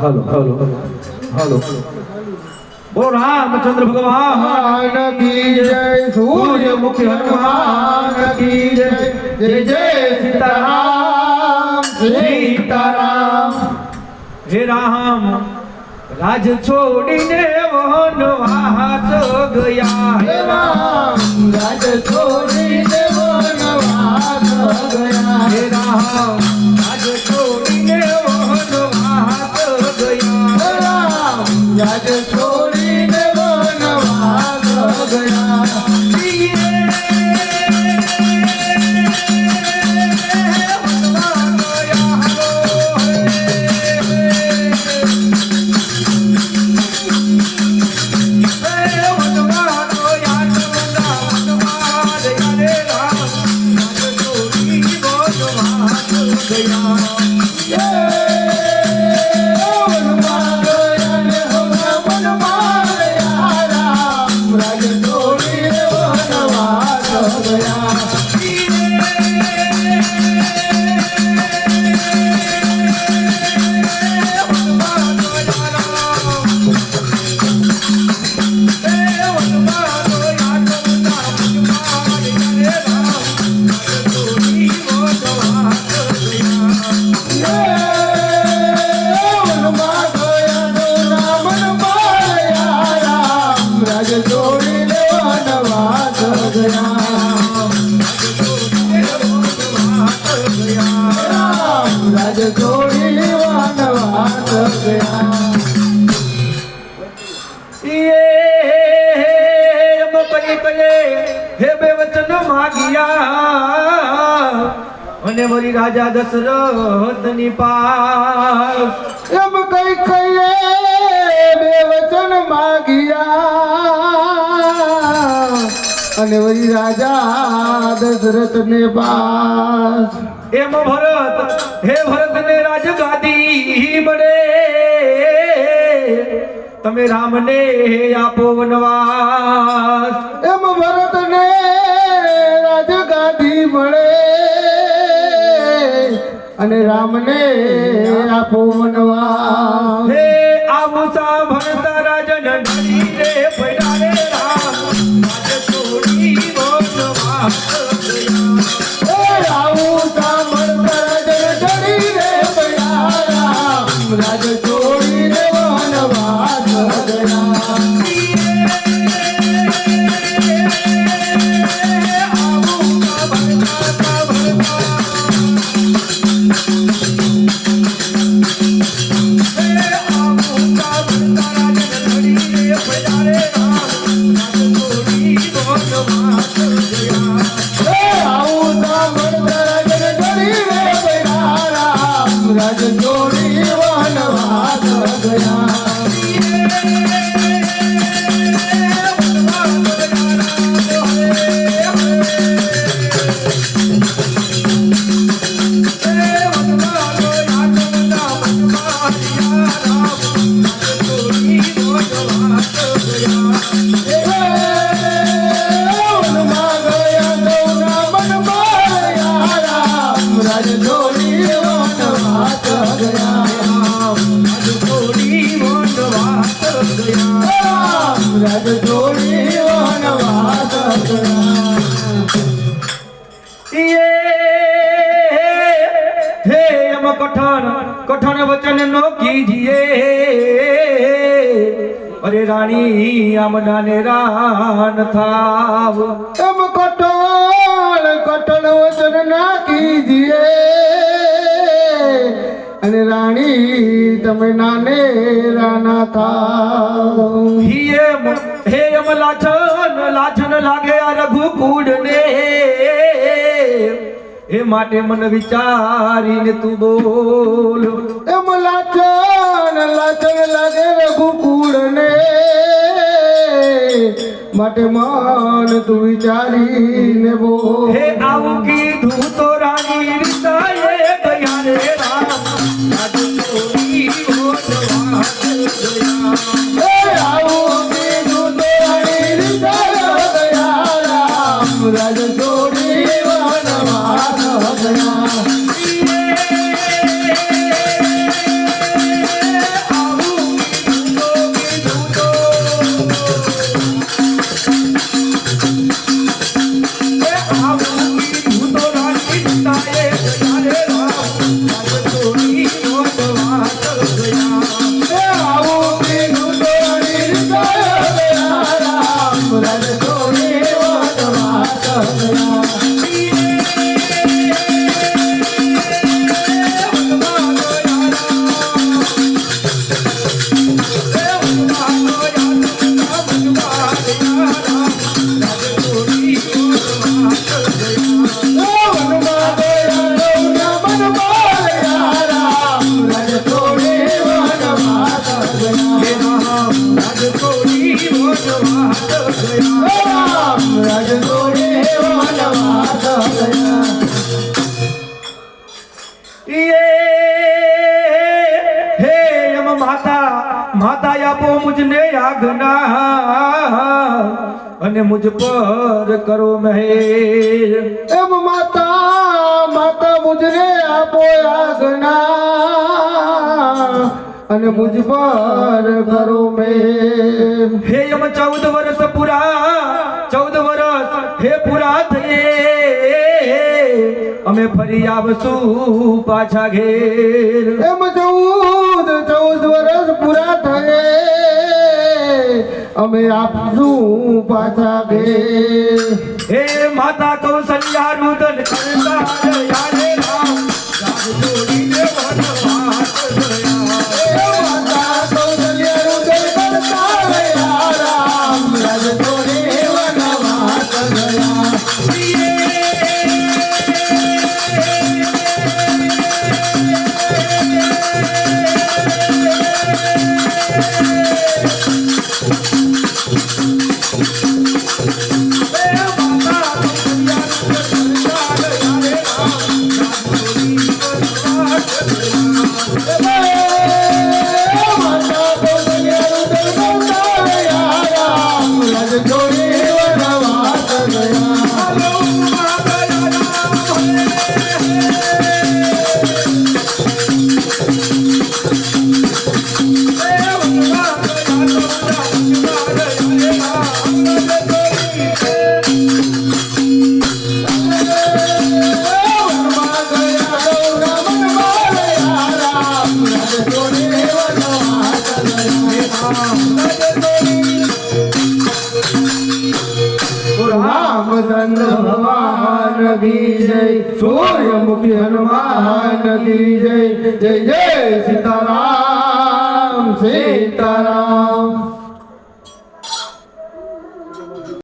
હાલો હાલો હાલો બોલો રામચંદ્ર ભગવાન की जय सूर्यमुखी हनुमान की जय जय जय सीताराम सीताराम। હે રામ રાજ છોડીને વનવાસ ગયા हे राम राज छोड़ीने वनवास गया। હે રામ રાજ છોડીને વનવાસ ગયા हे राम राज छोड़ीने वनवास गया। હે બે વચન માગિયા અને વળી રાજા દશરથ ની પાસ એમ કઈ કહીએ બે વચન માગિયા અને વળી રાજા દશરથ ને પાસ એમ ભરત હે ભરત ને રાજગાદી મળે તમે રામને આપો વનવાસ એમ ભરત ને રાજગાદી મળે અને રામને આપો વનવાસ હે આવું સાંભળતા રાજન ડરી રે પડ્યા રે રામ રાજ છોડી વનવાસ ગયા એ આવું સાંભળતા રાજન ડરી રે પડ્યા રામ રાજ છોડીને વનવાસ ગયા। कठन वचन नो कीजिए अरे रानी आमना ने रान थाव एम कठोर कठोर वचन ना कीजिए अरे रानी तमे नाने राना था हे यम लाछन लाछन लागे आ रघुकूड़ ने हे माटे मन विचारीने तू बोल एम लाछन लाछन लागे रघुकूड़ ने माटे मन तू विचारीने बोल हे आऊ कीधुं तो रानी रिसाए गया रे राम राज छोड़ी वनवास गया हे आऊ कीधुं तो रानी रिसाए गया राम राज छोड़ी वनवास गया। માતા આપો મુજને આજ્ઞા અને મુજ પર કરો મહેર એમ માતા મુજને આપો આજ્ઞા અને મુજ પર કરો મેં હે યમ 14 વર્ષ હે પૂરા થયે અમે ફરી આવશું પાછા ઘેર એમ 14 વર્ષ પૂરા થયે અમે આપશું પાછા ઘેર હે માતા કૌશલ્યાનું દન કરતા યારે રામ રાજ જોડીને વનવાસ ગયા માતા કૌશલ્યાનું દન કરતા રહ્યા રામ રાજ જોડે વનવાસ ગયા रामचंद्र भगवान की जय सूर्यमुखी हनुमान की जय जय जय सीताराम सीताराम।